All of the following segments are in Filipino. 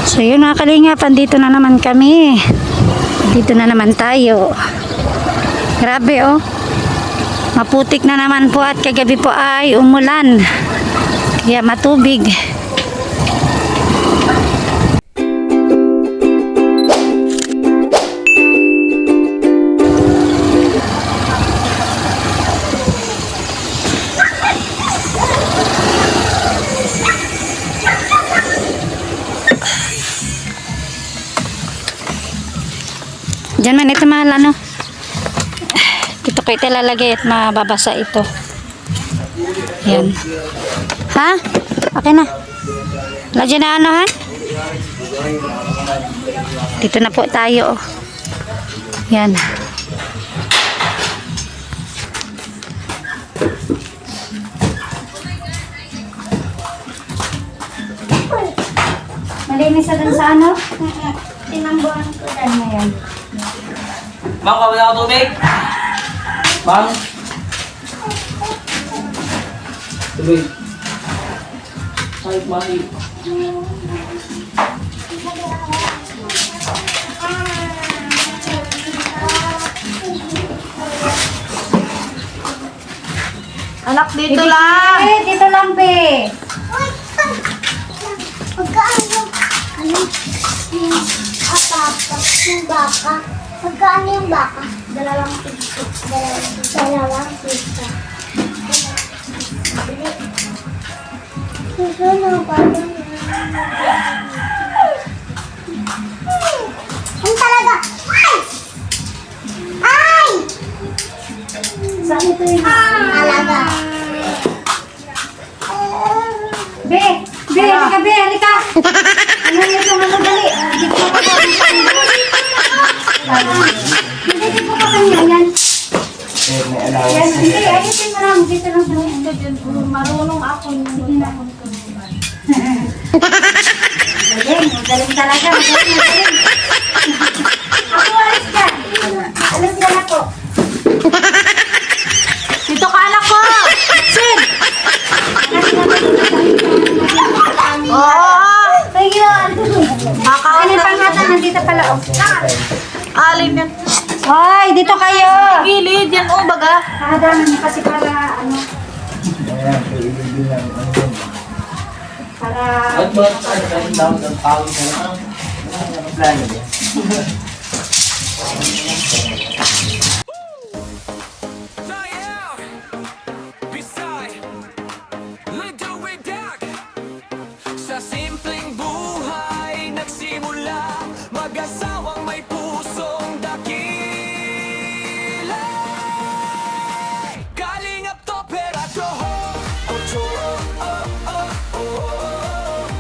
So yun mga kalingap, andito na naman kami. Dito na naman tayo. Grabe oh. Maputik na naman po at kagabi po ay umulan. Kaya matubig. Diyan man ito mahal ano. Ito ko ito lalagay at mababasa ito. Yan. Ha? Okay na. Lagyan na ano ha? Dito na po tayo. Yan. Malinis na dun sa ano? Tinambuhan ko dyan na yan. Bang, kawala ako tubig? Bang? Tubig. Kahit mali. Anak, dito lang. Dito lang, be. Magkano? Ano? Yung baka. Magkano yung baka? Dalawang pizza. Dalawang pizza. Susunod pa rin. Ang talaga. Ay! Ay! Saan ito yun? Talaga. Be, halika, be, halika. Ano yun yung ano, dali. Dito ko pa hindi, dito ko kanya yan. Yan, hindi, ayusin mo lang. Dito lang sa mga. Marunong ako. Sige na. Magaling talaga. Magaling. Ako, alis ka. Alis ka na po. Dito ka, anak ko. Sin. Oo. Sige, Kakain ano pang natin nandito pala, oh. Alin yan. Hoy, dito kayo. Gilid yan, oh, baga. Nakadaman niyo kasi para, ano, para, At ba, ano daw ng pawis na lang? Ano plano niya? Sa simpleng buhay nagsimula, mag-asawang may pusong dakila. Kalingap to peracho, ocho,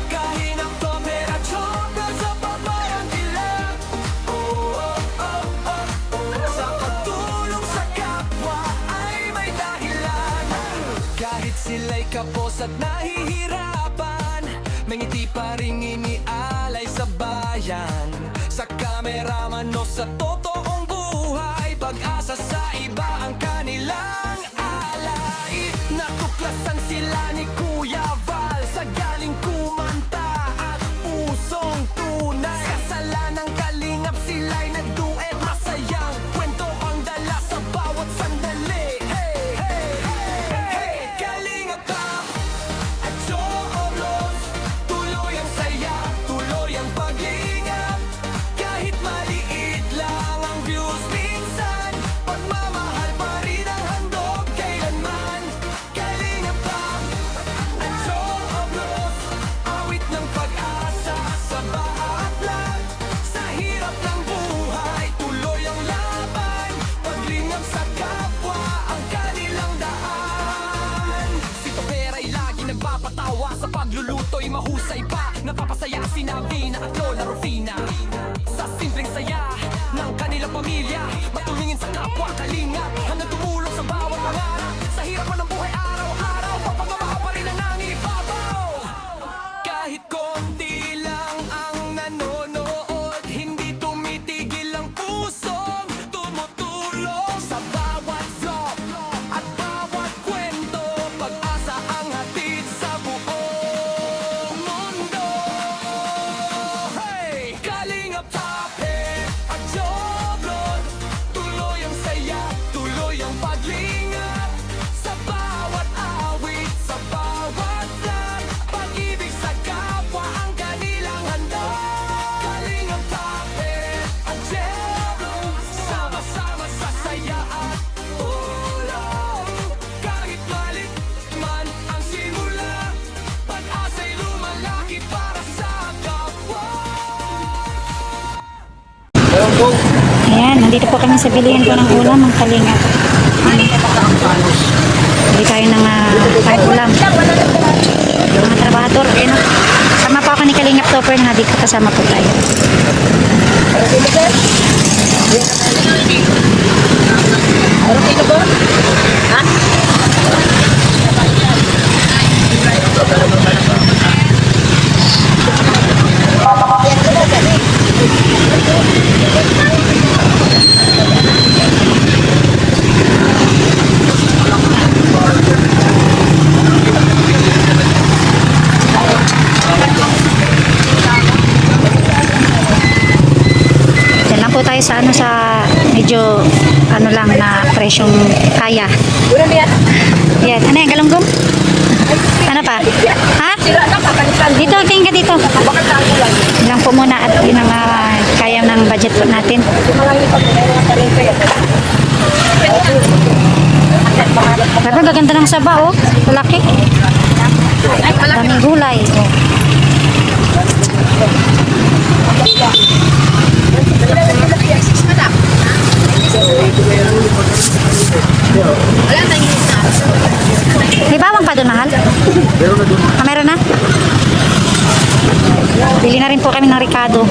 kahinap to peracho, sa pabayang ilang. Sa pagtulong sa kapwa ay may dahilan. Kahit sila'y kapos at nahihirapan, may ngiti pa rin inialay sa bayan. Sa kameraman o sa totoong buhay, pag-asa sa iba ang kanilang alay. Natuklasan sila ni Kuya Val sa galing kumanta at pusong tunay. Kasalanang kalingap sila'y nagduet, masayang kwento ang dala sa bawat sandali. Hey, hey, hey, hey, kalingap ka at Joros, tuloy ang saya, tuloy ang pag-iingat. Kahit maliit lang ang views minsan, pagmamahal pa rin ang handog kailanman. Kalingap ka at Joros, awit ng pag-asa sa bawat lag. Sa hirap ng buhay, tuloy ang laban, paglingap sa kapwa ang kanilang daan. Si Tobera'y lagi nagpapatawa, sa pagluluto'y mahusay pa, napapasaya si Navina at Lola Rufina. Sa simpleng saya ng kanilang pamilya, matulungin sa kapwa kalingap, hanggang tumulong sa bawat pangarap. Sa hirap man ng buhay araw-araw, papagmamahal pa rin ang nangibabaw. Kahit konti lang ang nanonood, hindi tumitigil ang pusong tumutulong. Sa bawat vlog at bawat kwento, pag-asa ang hatid sa buong mundo. Ayan, nandito po kami sa bilihan po ng ulam, ang kalingap. Bili tayo ng ulam. Mga trabahador, ayun o. Sama po ako ni Kalingap Topper na dito kasama po tayo. Diyan lang po tayo sa sa medyo lang na presyong kaya. Yan. Ano yan, galunggong? Ano pa? Ha? Dito, tingin ka dito. Yun lang po muna at yun ang kaya ng budget po natin. Pero gaganda ng saba, oh. Malaki. Daming gulay. Oh. May bawang pa doon, mahal? Meron na? Bili na rin po kami ng Ricardo.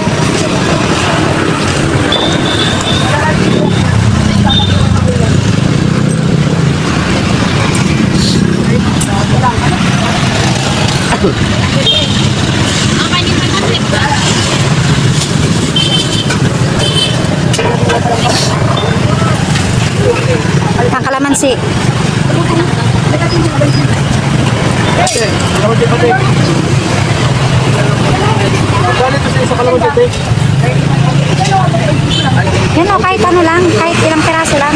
Ang kalamansi. Yan o, kahit ano lang, kahit ilang peraso lang.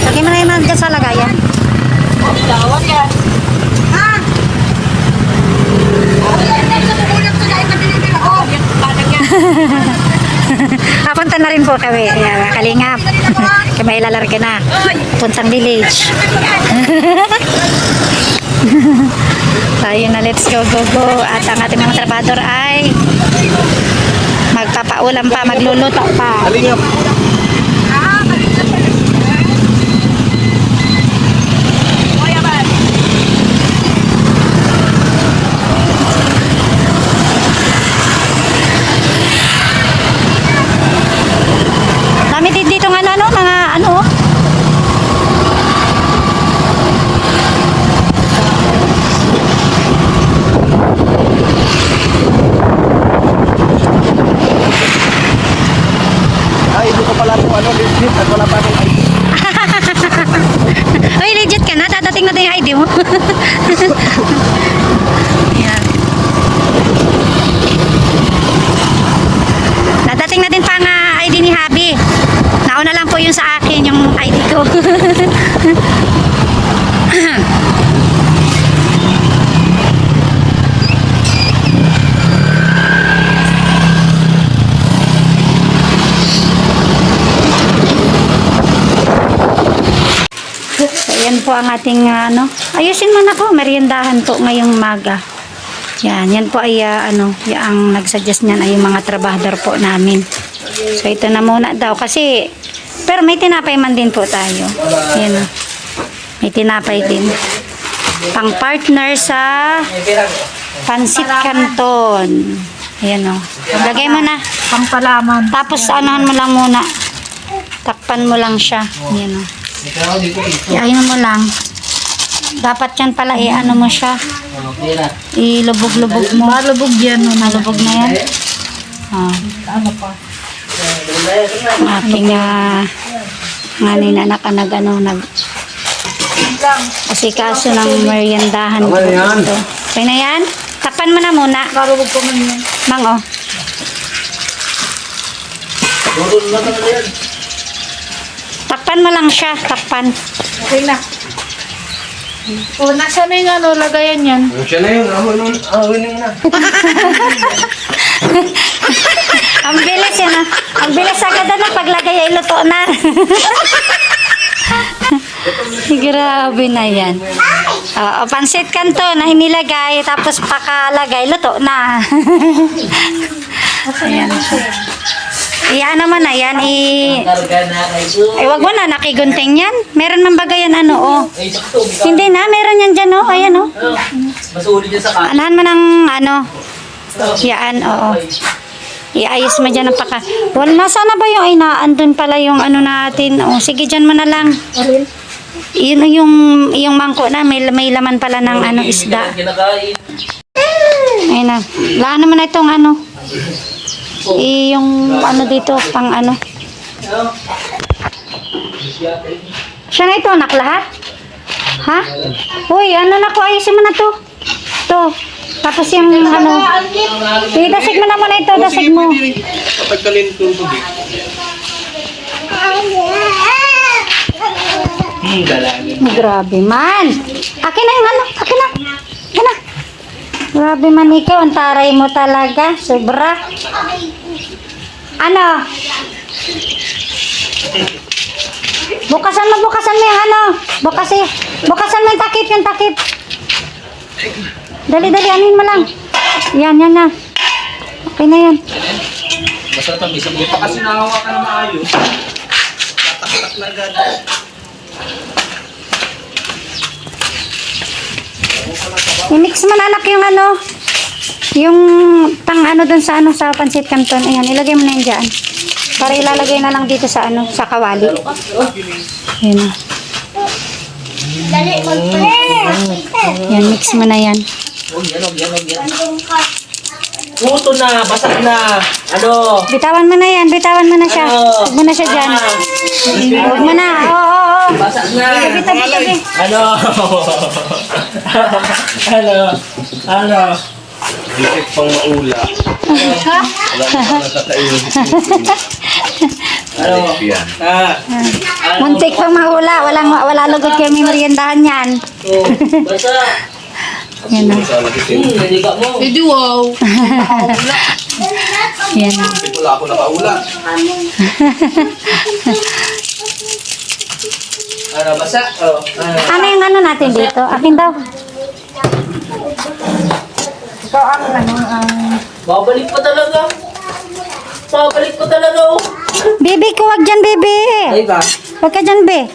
Lagyan mo na yung mga sa lagayan. Papunta na rin po kami. Ayan, Kalingap. Kaya ilalarga na. Puntang village. Tayo na, let's go, go, go. At ang ating mga trabador ay magpapaulam pa, magluluto pa. Kalingap. Dami din dito ng mga ano. Ay, hindi ko pala kung legit at wala pa akong ID. Uy, legit ka na. Dadating na din yung ID mo. Yan. Dadating na din pa nga ID ni Habi. Nauna lang po yun sa akin, yung ID ko. So, yan po ang ating ayusin man ako, meriendahan po ngayong umaga. Yan po ay yung nagsuggest niyan ay yung mga trabahador po namin. So ito na muna daw kasi pero may tinapay man din po tayo. Yan o. May tinapay din. Pang partner sa Pansit Canton. Ayan o. Lagay mo na. Pangpalaman. Tapos anuhan mo lang muna. Takpan mo lang siya. Ayan o. Iayun mo lang. Dapat yan pala ano mo siya. Ilubog-lubog mo. Malubog yan. Malubog na yan. Ano pa? Aking nga ninanak nag asikaso ng meriendahan ko dito. Okay na yan? Takpan mo na muna. Malubog ko man yan. Mang takpan mo lang siya. Takpan. Okay na. O, nasa na yung lagayan yan? Siya na yun. Awin mo na. Ang bilis yan Ang bilis agad na paglagay ay luto na. Grabe na yan. Oo, pansit kanto na inilagay, tapos pakalagay, luto na. Ayan. Iyan naman na yan. Karga na kayo. Wag mo na, nakigunting yan. Meron man bagayan ano, oh. Ay, sakto. Hindi na, meron yan dyan, oh. Ayan, oh. Masuli dyan sa kanan. Anahan mo ng ano. Yan, oo. Iayos mo dyan ang paka. Well, nasaan na ba yung andun pala yung ano natin. Oh, sige, dyan mo na lang. Yun yung mangko na. May laman pala ng ano, isda. Kinakain. Ayun na. Laan naman na itong ano. Yung ano dito, pang ano. Siya na ito, anak lahat? Ha? Uy, ano na ko, ayusin mo na to. To. Tapos yung ano. Sige, dasig mo na muna ito, dasig mo. Patagkalin itong tubig. Galangin. Grabe man. Akin na yung ano, akin na. Akin na. Grabe man ikaw, ang taray mo talaga. Sobra. Ano? Bukasan mo yung ano. Bukasan mo yung takip. Dali, anin mo lang. Yan na. Okay na yan. Basta tabi sa buta. Kasi nahawa ka na maayos. Tatak na agad. I-mix mo na anak yung ano. Yung pang ano dun sa ano sa pancit canton. Ayan, ilagay mo na yan dyan. Para ilalagay na lang dito sa ano, sa kawali. Ayan na. Dali, Yan, mix mo na yan. Huwag yan. Puto na, basak na. Ano? Bitawan mo na yan, bitawan mo na siya. Huwag mo na siya dyan. Huwag mo na, oo. Basak na. Tabi. Ano? Ano? Dikit pang maula. Wala na nakakainin. Ano? Yan. Muntik pang mahula, wala lugod kayo may meriendahan yan. Oh, basa. Yan na. Sa lakitin. Naliga mo. Hindi wow. Yan na. Wala ako nakaula. Ano, basa? Oh. Ano yung ano natin dito? Akin daw. Babalik pa talaga. Oh. Bibi ko, wag dyan, bibi. Ay ba? Wag ka dyan, be.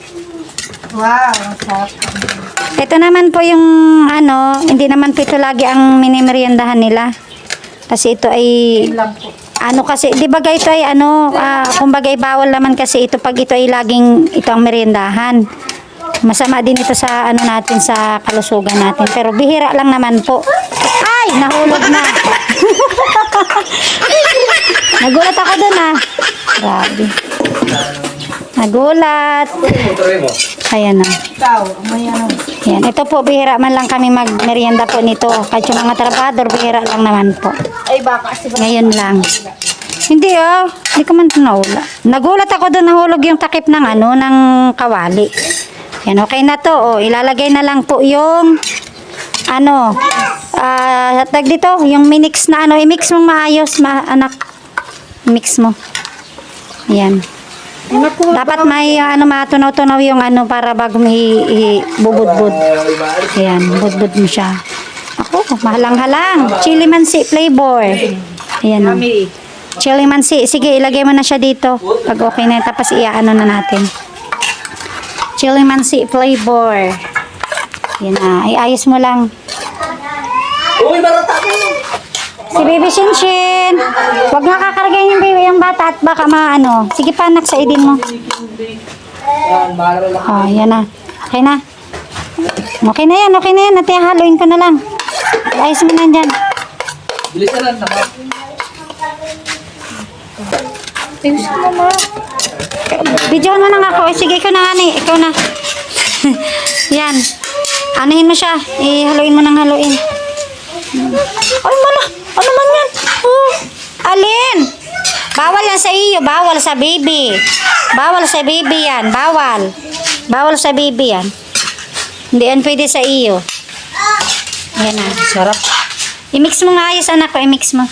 Ito naman po yung ano, hindi naman po ito lagi ang minimeriendahan nila. Kasi ito ay ano kasi, di ba ito ay ano, kumbaga ay bawal naman kasi ito pag ito ay laging ito ang meriendahan. Masama din ito sa ano natin sa kalusugan natin. Pero bihira lang naman po. Ay, nahulog na. Nagulat ako dun Grabe. Nagulat. Ayan na. Ayan. Ito po, bihira man lang kami magmerienda po nito. Kahit yung mga trabador, bihira lang naman po. Ay baka kasi Ngayon lang. Hindi hindi ko man naula. Nagulat ako doon, nahulog yung takip ng ano, ng kawali. Yan, okay na to. Ilalagay na lang po yung ano, hatag dito, yung minix na ano, i-mix mo maayos, anak. Mix mo. Yan. Dapat may ano, matunaw-tunaw yung ano para bago mo bubudbud. Yan, budbud mo siya. Ako, mahalang-halang. Chili mansi flavor. Ayan. Chili mansi. Sige, ilagay mo na siya dito. Pag okay na, tapos iaano na natin. Chili mansi flavor. Yan na. Iayos mo lang. Uy, barata ko. Si Baby Shinshin. Huwag nga kakargayin yung baby yung bata at baka maano. Sige pa anak, sa idin mo. Yan, baro lang. Oh, yan na. Okay na. Okay na yan. Ate, haluin ko na lang. Ayos mo na dyan. Bilisan lang, naka. Videohan mo na nga ako. Sige, ikaw na nga ni. Ikaw na. Yan. Anuhin mo siya. Haluin mo ng haluin. Ay, mala. Ano man yan? Oh. Alin? Bawal yan sa iyo. Bawal sa baby. Bawal sa baby yan. Bawal. Bawal sa baby yan. Hindi yan pwede sa iyo. Yan na. Sarap. I-mix mo nga ayos anak ko. I-mix mo.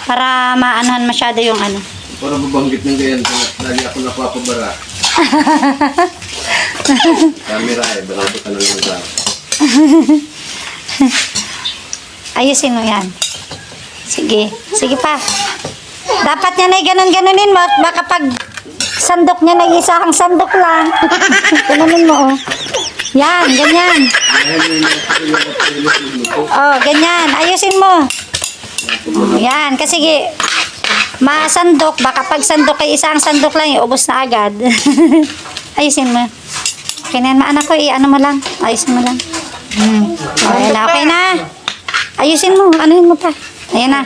Para maanahan masyado yung ano. Para babanggit ng ganyan, lagi ako napapabara. Camera eh, barado ka na lang sa Ayusin mo yan. Sige. Sige pa. Dapat niya na ganon-ganonin mo. Baka pag sandok niya na isang sandok lang. Ganonin mo, oh. Yan, ganyan. Oh, ganyan. Ayusin mo. Yan, kasi masandok. Baka pag sandok kay isang sandok lang, ubos na agad. Ayusin mo. Okay na yan, maanak ko. Ano mo lang. Ayusin mo lang. Okay na, okay na. Ayusin mo. Anuhin mo pa. Ayan na.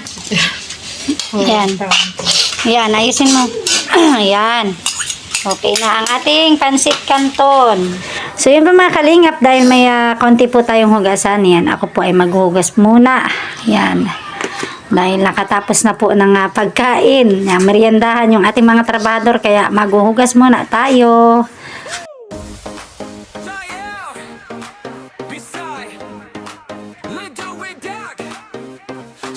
Ayan. Ayan, ayusin mo. Ayan. Okay na ang ating pansit canton. So yun po mga kalingap, dahil may konti po tayong hugasan, yan, ako po ay maghugas muna. Yan. Dahil nakatapos na po ng pagkain. Yan, meriendahan yung ating mga trabador, kaya maghuhugas muna tayo.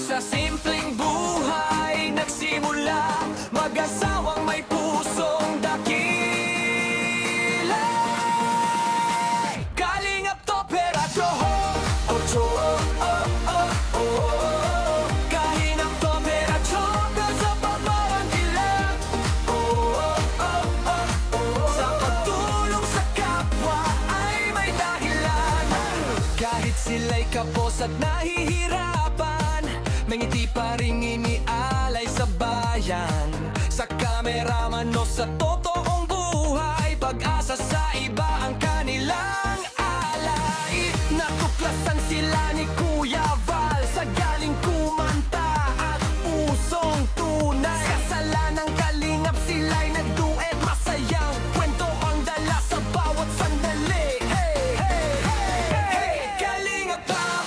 Sa simpleng buhay nagsimula, mag-asawang may pusong dakila. Kalingap to peracho, ocho, kahinap to peracho, sa pamawang kilap. Sa pagtulong sa kapwa ay may dahilan. Kahit sila'y kapos at nahihirapan, may ngiti pa ring inialay sa bayan. Sa kameraman o sa totoong buhay, pag-asa sa iba ang kanilang alay. Natuklasan sila ni Kuya Val sa galing kumanta at pusong tunay. Kasalanang kalingap sila'y nagduet, masayang kwento ang dala sa bawat sandali. Hey, hey, hey, hey, kalingap top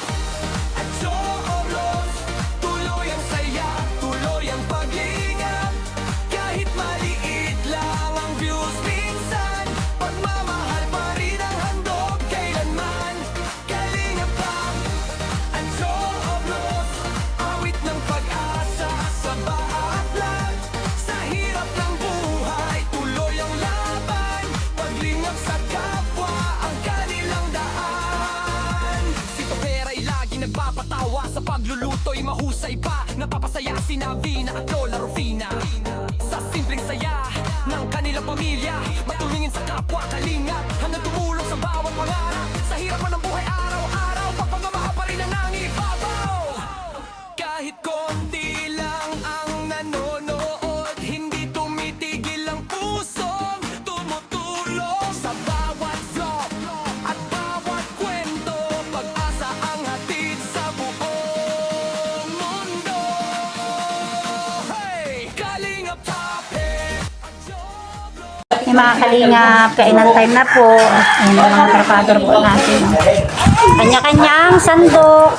at Joros, tuloy ang saya, tuloy ang pag-iingat. Kahit maliit lang ang views minsan, pagmamahal pa rin ang handog kailanman. Kalingap top at Joros, awit ng pag-asa sa bawat lag. Sa hirap ng buhay, tuloy ang laban, paglingap sa kapwa ang kanilang daan. Si Topera'y lagi nagpapatawa, sa pagluluto'y mahusay pa, napapasaya si Navina at Lola Rufina. Sa simpleng saya ng kanilang pamilya, matulungin sa kapwa kalingap, hanggang tumulong sa bawat pangarap. Sa hirap man ng buhay araw-araw, pagpamamahal pa rin ang nangibabaw. Kahit konti lang ang nanonood, hindi tumitigil ang pusong tumutulong. Sa bawat vlog at bawat kwento, pag-asa ang hatid sa buong mundo. Hey! Kalingap Top Hit at Joblo. Yung mga kalingap, kainan time na po. Ayan yung mga trabador po natin. Kanya-kanyang sandok.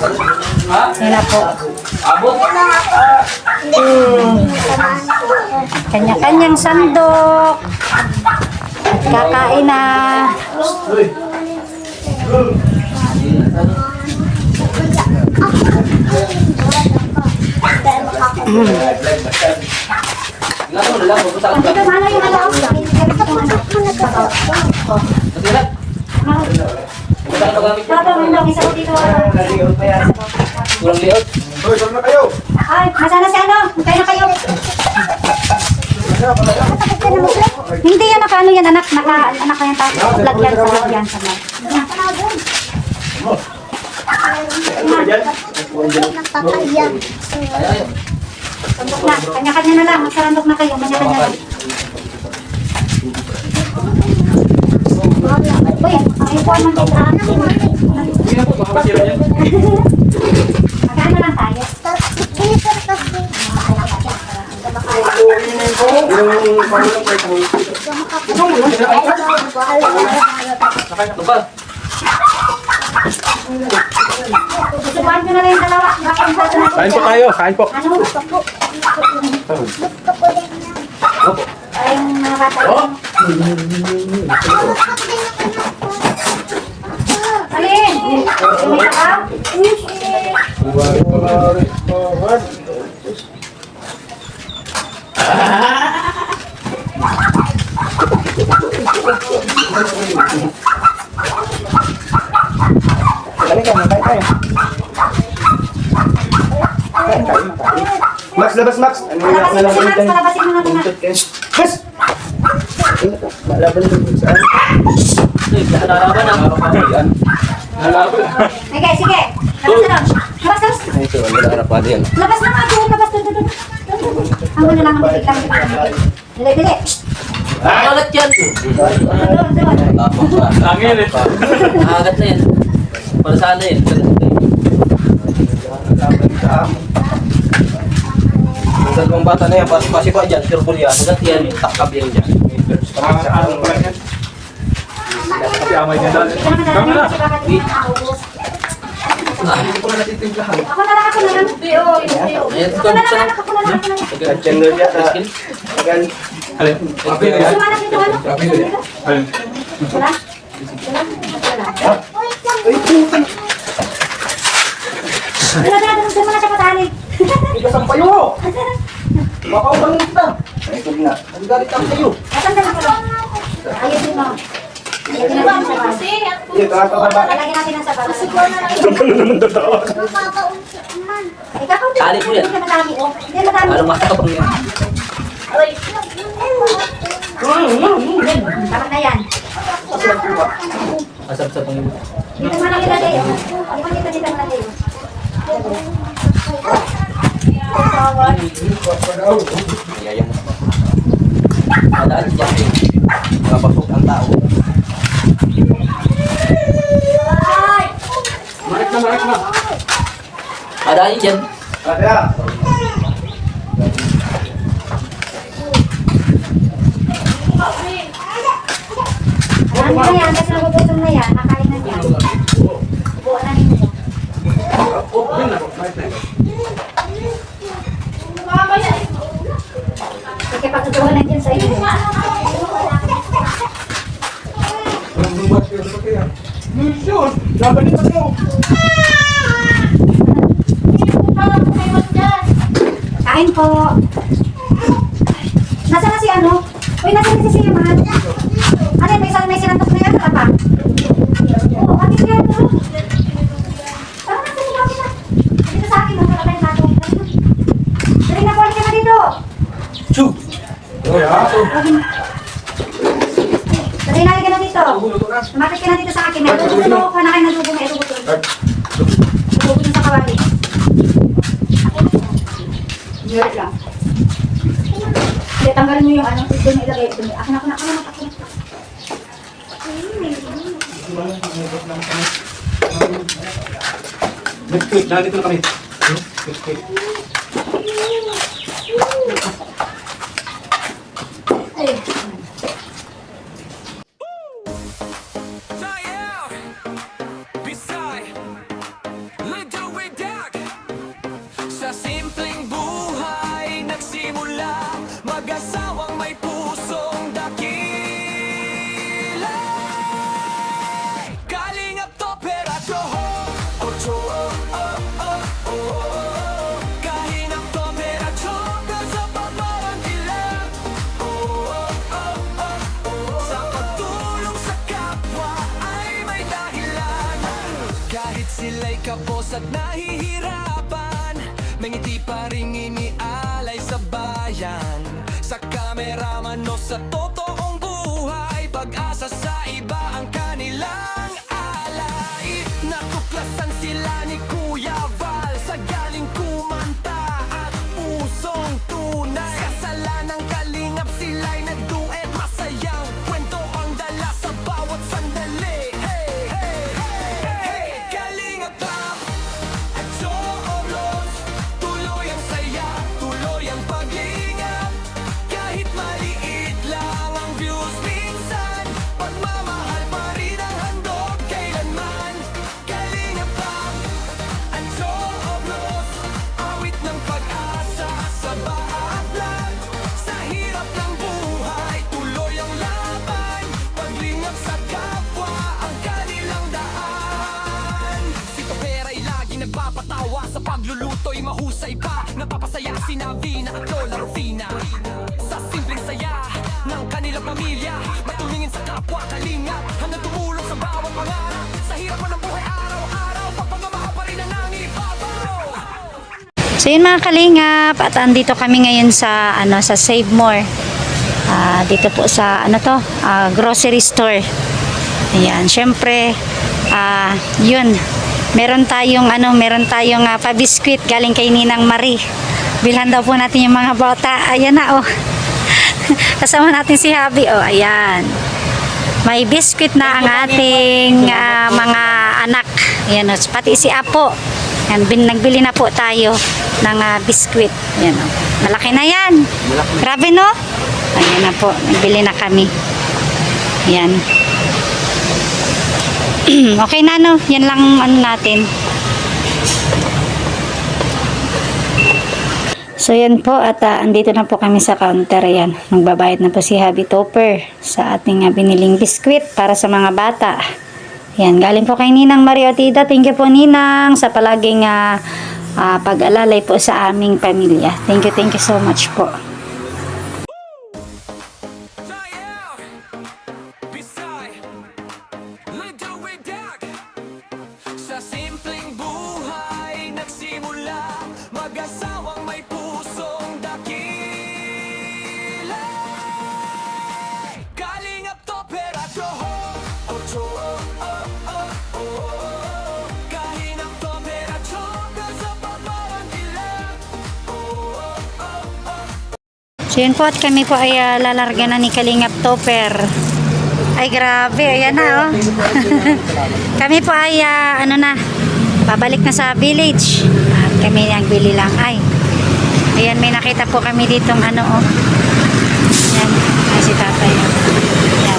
Ayan na po. Kanya-kanyang sandok. At kakain na. Dito, ano yung ano? Papa, may lang isa ko dito. Kurang liot. Ay, masana si ano? Kaya na kayo. Hindi yan, ano yan, anak ko yan, vlog yan sa yan sa mga. Nagpapaiyak. Sandok na, kanya-kanya na lang, magsarandok na kayo, kanya-kanya lang. Uy, ang ikuan ng kita. Magkano lang tayo? Susubuhan ko na lang yung dalawa. Kain po tayo, kain po. Ano? Ay, yung mga bata. Alin? May ka? Dali ka, kain tayo. Kain tayo. Max, labas Max. Ano yung Palabasin mo si Max, palabasin mo na muna. Buntot kayo. Mas! Malaban doon saan? Nalaban na. Malaban. Sige, sige. Labas na lang. Labas, labas. Ay, so, wala harap pa din. Labas na nga doon, labas doon, doon. Ang wala lang, ang bitik lang. Dili, dili. Agat yan. Doon, doon. Angin eh. Agat na yan. Para sana yan. Ang dalawang bata na yan, pasi pa dyan, sure yan. Agat yan. Takab yan dyan. Ano pa yan? Kasi amay niya dali. Ito naman dali na, kasi baka di na ako. Hindi ko na natitimplahan. Ako na lang, ako na lang. Ayan, Ako na lang, ako na lang, ako na lang. Kachan na yan. Tagal. Alin? Sumanak dito, ano? Alin? Wala? Wala? Wala? Ay, putan. Wala, wala, doon mo na siya patali. Hindi ka sampay mo. Baka umanin kita. Ay, kung na. Ang galit ako sa'yo. Tatanda ko lang. Ayusin mo. Ayusin natin sa bala. Hindi, kakakaba. Lalagyan natin ang sa bala. Makakaunti naman. Ikaw, Tali po yan. hindi ka madami, oh. Hindi madami. Parang matabang yan. Dapat na yan. Masarap sa pangibig. Dito mo na nilagay, oh. Di ba dito mo nilagay, oh. Kaya mo. Madaan dyan. Mapapok ang tao. Madaan yun dyan. Kaya. Alam mo na yan, kasi nagugutom na yan. Nakain na yan. Buo na ninyo. Sige, pagkagawa na dyan sa inyo. Kain po. Nasaan na si ano? Uy, nasaan na si Siman? Ano yun, may sinantok na yan, wala pa? Oo, bakit yan? Parang nasa si Mami na. Dito sa akin, wala tayong bago. Dali na po, halika na dito. Chug! Dali na, halika na dito. Lumapit ka na dito sa akin. May dugo ko na kayo na dugo, may dugo. Dugo dun sa kawali. Diyan lang. Hindi, tanggalin mo yung ano, ito yung ilagay. Ako na. Nag-quick, nandito na kami. Ay. Tayo! Bisay! Luduwidag! Sa simpleng buhay nagsimula, mag-asawang may pusong dakila. Kalingap to peracho ho, ocho oh oh oh oh. Kalingap to peracho, sa pagmamang ilang. Oh oh oh oh oh. Sa pagtulong sa kapwa ay may dahilan. Kahit sila'y kapos at nahihirapan, may ngiti pa ring inialay sa bayan. Sa kameraman o sa totoong buhay, pag-asa sa iba ang kanilang alay. Natuklasan sila ni Kuya Val sa galing kumanta at pusong tunay. Kasalanang kalingap sila'y nagduet, masayang kwento ang dala sa bawat sandali. Hey, hey, hey, hey, kalingap rap at Joros, tuloy ang saya, tuloy ang paglingap. Kahit maliit lang ang views minsan, pagmamahal pa rin ang handog kailanman. Kalingap rap at Joros, awit ng pag-asa sa baaklan. Sa hirap ng buhay, tuloy ang laban. Paglingap sa kapwa ang kanilang daan. Si Topera'y lagi nagpapatawa, sa pagluluto'y mahusay pa. Napapasaya si Navina at Lola Rufina. Sa simpleng saya ng kanilang pamilya, matumingin sa kapwa. So yun mga kalingap, at andito kami ngayon sa sa Save More. Dito po sa grocery store. Ayan, syempre yun. Meron tayong pa-biscuit galing kay Ninang Marie. Bilhan daw po natin yung mga bata. Ayan na Kasama natin si Habi ayan. May biscuit na ang ating mga anak. Ayan pati si Apo. Yan, nagbili na po tayo ng biscuit. Yan, malaki na yan. Grabe no? Ayan na po, nagbili na kami. Yan. Okay na no? Yan lang natin. So yan po at andito na po kami sa counter. Yan, magbabayad na po si Habi Topper sa ating biniling biscuit para sa mga bata. Yan, galing po kay Ninang Maria Tita. Thank you po Ninang sa palaging pag-alalay po sa aming pamilya. Thank you so much po. Sa simpleng buhay nagsimula, mag-asawang may pusong dakila. Kalingap Topper at Kahinap Topper at sa paparang dilag. So yun po at kami po ay lalarga na ni Kalingap Topper. Ay grabe, ayan na Kami po ay babalik na sa village. At kami nagbili lang ayan, may nakita po kami ditong ayan, ay si tatay. Ayan.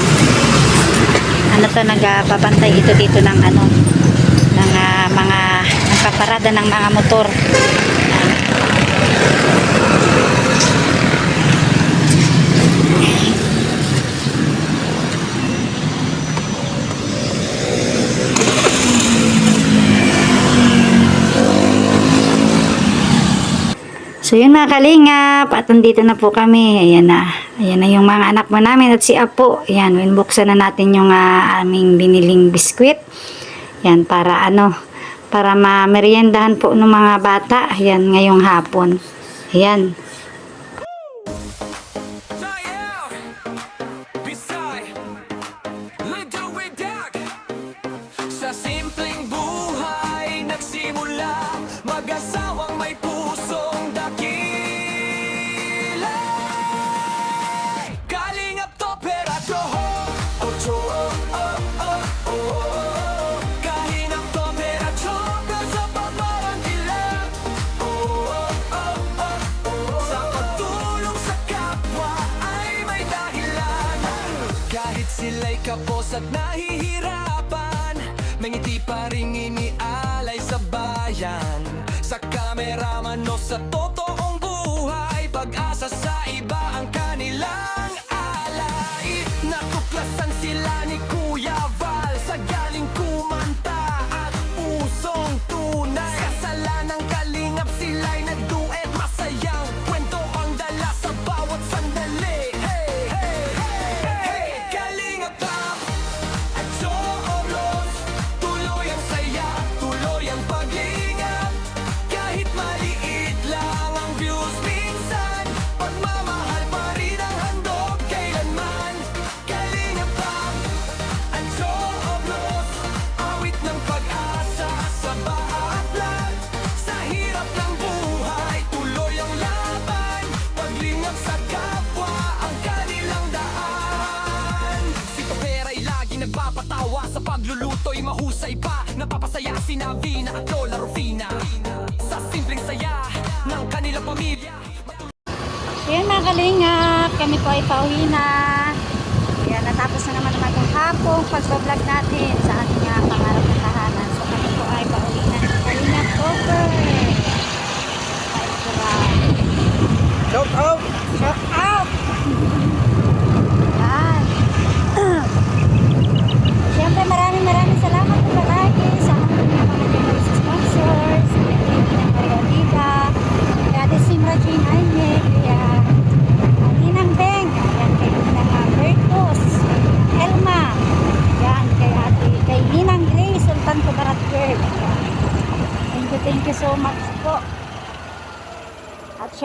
Nagbabantay ito dito ng ng mga nagpaparada ng mga motor. Ayan. So yun mga kalingap, at nandito na po kami. Ayan na yung mga anak mo namin at si Apo. Ayan, buksan na natin yung aming biniling biskwit. Ayan, para para ma-meriendahan po ng mga bata. Ayan, ngayong hapon. Ayan. Sa simpleng buhay nagsimula, mag-asawang may pusong dakila. Kalingap Topper at Kahinap Topper at sa paparang dilag. Sa pagtulong sa kapwa ay may dahilan. Kahit sila'y kapos at nahihirapan, may ngiti pa ring inialay sa bayan. Sa kameraman o sa totoong buhay, pag-asa sa iba ang kanilang alay. Natuklasan sila ni Kuya Val sa galing kumanta at pusong tunay. Kasalanang kalingap sila'y nagduet, masayang kwento ang dala sa bawat sandali. Hey, hey, hey, hey, Kalingap Top at Joros, tuloy ang saya, tuloy ang paglingap. Kahit maliit lang ang views minsan, pagmamahal pa rin ang handog kailanman. Kalingap Top at Joros, awit ng pag-asa sa baatlan. Sa hirap ng buhay, tuloy ang laban. Paglingap sa kapwa ang kanilang daan. Si Topper ay lagi nagpapatawa, sa pagluluto'y mahusay pa. Napapasaya si Navina at Lola Rufina sa simpleng saya ng kanilang pamilya. So yun mga kalingap, kami po ay pauwi na. Ayan, natapos na naman ang hapong pag-vlog natin sa ating pangarap na tahanan. So kami po ay pauwi na. Kalingap Topper. Shout out! Shout out! Yan. Siyempre maraming salamat po palagi sa mga sponsors. Maria Diva, kaya Simra Jean Aime, kaya Ninang Beng, yan kay Ninang Bertos, Elma, yan kay Ninang Grace, Sultan Kubarat Girl. Thank you so much po.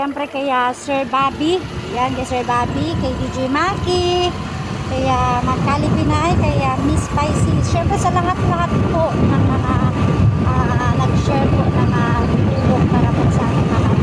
Siyempre kaya Sir Bobby. Yan, kay Sir Bobby, kay DJ Maki, kaya Makali Pinay, kaya Miss Spicy. Siyempre sa lahat-lahat po ng mga nag-share po ng tulong para po sa ating mga